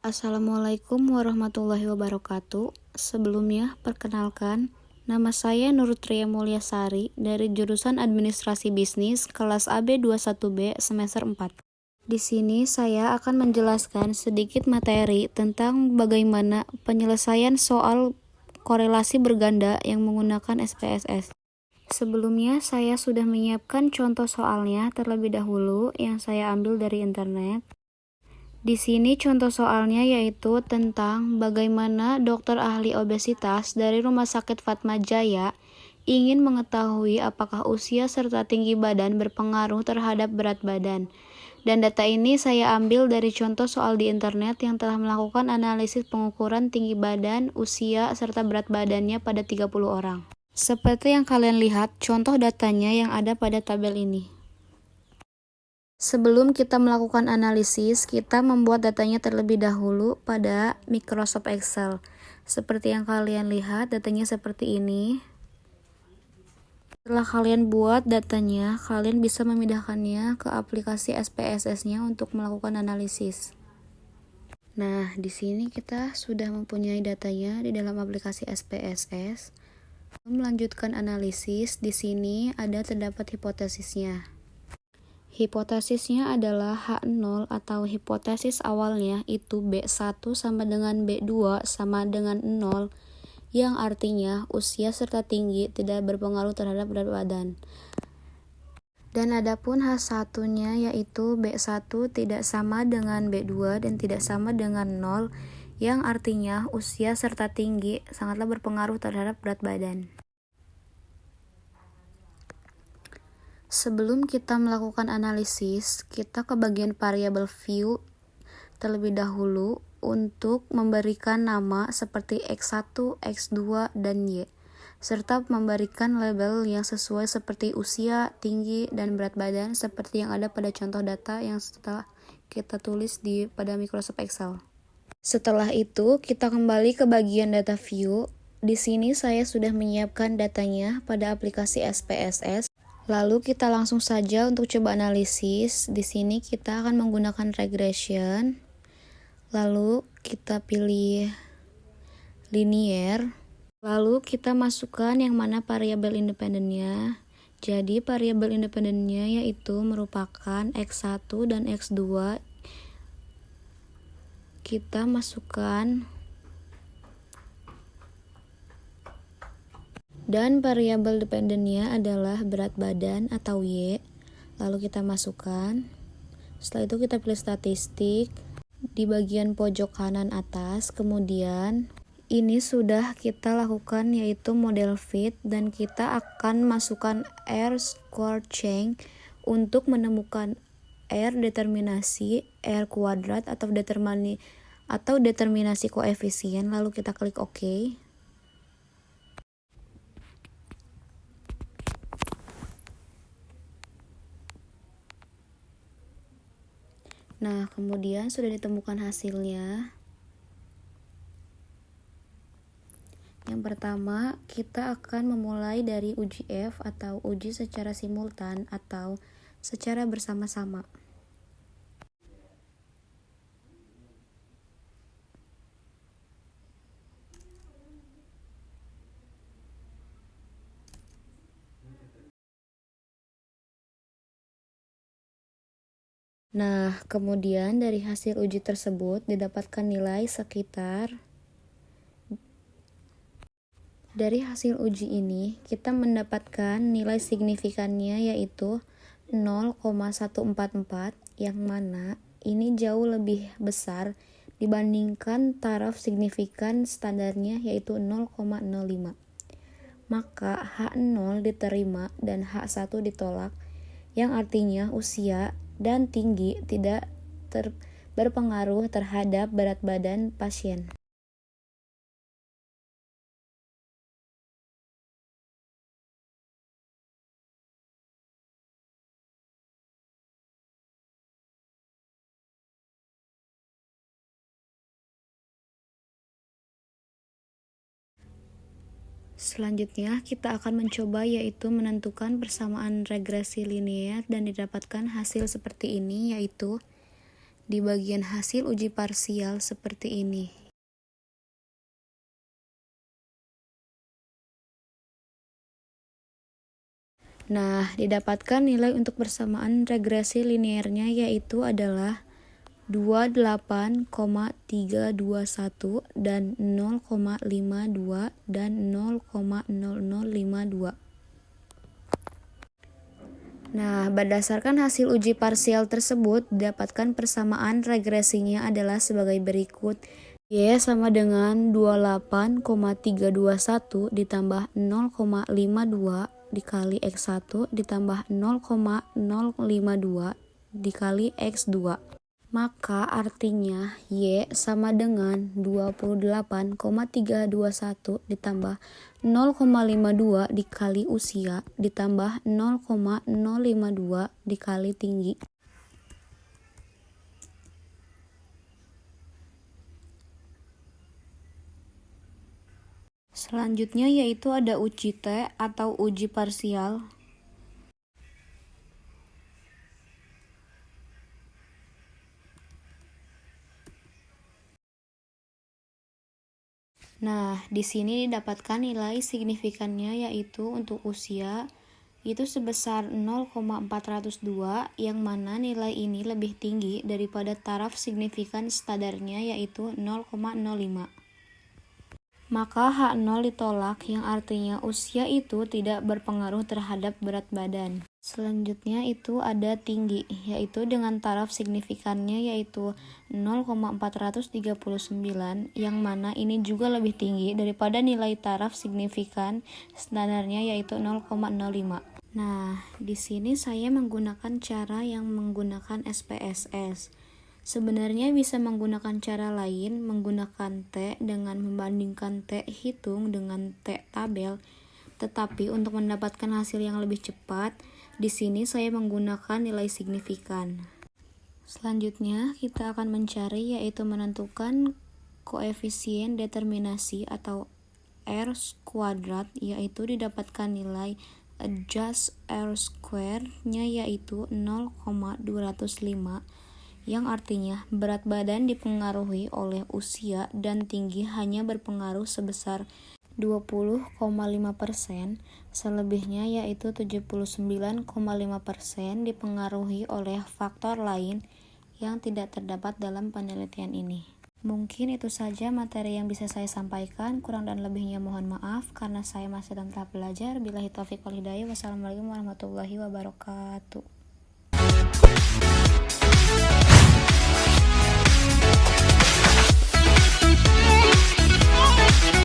Assalamualaikum warahmatullahi wabarakatuh. Sebelumnya, perkenalkan, nama saya Nurutria Mulyasari dari jurusan Administrasi Bisnis kelas AB21B semester 4. Di sini saya akan menjelaskan sedikit materi tentang bagaimana penyelesaian soal korelasi berganda yang menggunakan SPSS. Sebelumnya, saya sudah menyiapkan contoh soalnya terlebih dahulu yang saya ambil dari internet. Di sini contoh soalnya yaitu tentang bagaimana dokter ahli obesitas dari Rumah Sakit Fatmajaya ingin mengetahui apakah usia serta tinggi badan berpengaruh terhadap berat badan. Dan data ini saya ambil dari contoh soal di internet yang telah melakukan analisis pengukuran tinggi badan, usia, serta berat badannya pada 30 orang. Seperti yang kalian lihat, contoh datanya yang ada pada tabel ini. Sebelum kita melakukan analisis, kita membuat datanya terlebih dahulu pada Microsoft Excel. Seperti yang kalian lihat, datanya seperti ini. Setelah kalian buat datanya, kalian bisa memindahkannya ke aplikasi SPSS-nya untuk melakukan analisis. Nah, di sini kita sudah mempunyai datanya di dalam aplikasi SPSS. Melanjutkan analisis, di sini terdapat hipotesisnya. Hipotesisnya adalah H0 atau hipotesis awalnya itu B1 sama dengan B2 sama dengan 0, yang artinya usia serta tinggi tidak berpengaruh terhadap berat badan. Dan adapun H1-nya yaitu B1 tidak sama dengan B2 dan tidak sama dengan 0, yang artinya usia serta tinggi sangatlah berpengaruh terhadap berat badan. Sebelum kita melakukan analisis, kita ke bagian variable view terlebih dahulu untuk memberikan nama seperti X1, X2, dan Y, serta memberikan label yang sesuai seperti usia, tinggi, dan berat badan seperti yang ada pada contoh data yang setelah kita tulis pada Microsoft Excel. Setelah itu, kita kembali ke bagian data view. Di sini saya sudah menyiapkan datanya pada aplikasi SPSS. Lalu kita langsung saja untuk coba analisis. Di sini kita akan menggunakan regression. Lalu kita pilih linear. Lalu kita masukkan yang mana variabel independennya. Jadi variabel independennya yaitu merupakan X1 dan X2. Kita masukkan. Dan variabel dependennya adalah berat badan atau Y. Lalu kita masukkan. Setelah itu kita pilih statistik di bagian pojok kanan atas. Kemudian ini sudah kita lakukan yaitu model fit, dan kita akan masukkan R square change untuk menemukan R determinasi R kuadrat atau determinasi koefisien. Lalu kita klik OK. Nah, kemudian sudah ditemukan hasilnya. Yang pertama, kita akan memulai dari uji F atau uji secara simultan atau secara bersama-sama. Nah, kemudian dari hasil uji tersebut didapatkan nilai sekitar. Dari hasil uji ini, kita mendapatkan nilai signifikannya yaitu 0,144, yang mana ini jauh lebih besar dibandingkan taraf signifikan standarnya yaitu 0,05. Maka H0 diterima dan H1 ditolak, yang artinya usia dan tinggi tidak berpengaruh terhadap berat badan pasien. Selanjutnya, kita akan mencoba yaitu menentukan persamaan regresi linear dan didapatkan hasil seperti ini, yaitu di bagian hasil uji parsial seperti ini. Nah, didapatkan nilai untuk persamaan regresi linearnya yaitu adalah 28,321 dan 0,52 dan 0,0052. Nah, berdasarkan hasil uji parsial tersebut, didapatkan persamaan regresinya adalah sebagai berikut. Y sama dengan 28,321 ditambah 0,52 dikali X1 ditambah 0,052 dikali X2. Maka artinya Y sama dengan 28,321 ditambah 0,52 dikali usia ditambah 0,052 dikali tinggi. Selanjutnya yaitu ada uji T atau uji parsial. Nah, di sini didapatkan nilai signifikannya yaitu untuk usia itu sebesar 0,402 yang mana nilai ini lebih tinggi daripada taraf signifikan standarnya yaitu 0,05. Maka H0 ditolak yang artinya usia itu tidak berpengaruh terhadap berat badan. Selanjutnya itu ada tinggi, yaitu dengan taraf signifikannya yaitu 0,439 yang mana ini juga lebih tinggi daripada nilai taraf signifikan standarnya yaitu 0,05. Nah, di sini saya menggunakan cara yang menggunakan SPSS. Sebenarnya bisa menggunakan cara lain, menggunakan T dengan membandingkan T hitung dengan T tabel. Tetapi untuk mendapatkan hasil yang lebih cepat, di sini saya menggunakan nilai signifikan. Selanjutnya, kita akan mencari yaitu menentukan koefisien determinasi atau R kuadrat, yaitu didapatkan nilai adjust R square-nya yaitu 0,205 yang artinya berat badan dipengaruhi oleh usia dan tinggi hanya berpengaruh sebesar 20,5%, selebihnya yaitu 79,5% dipengaruhi oleh faktor lain yang tidak terdapat dalam penelitian ini. Mungkin itu saja materi yang bisa saya sampaikan, kurang dan lebihnya mohon maaf karena saya masih dalam tahap belajar. Billahi taufiq wal hidayah. Wassalamualaikum warahmatullahi wabarakatuh.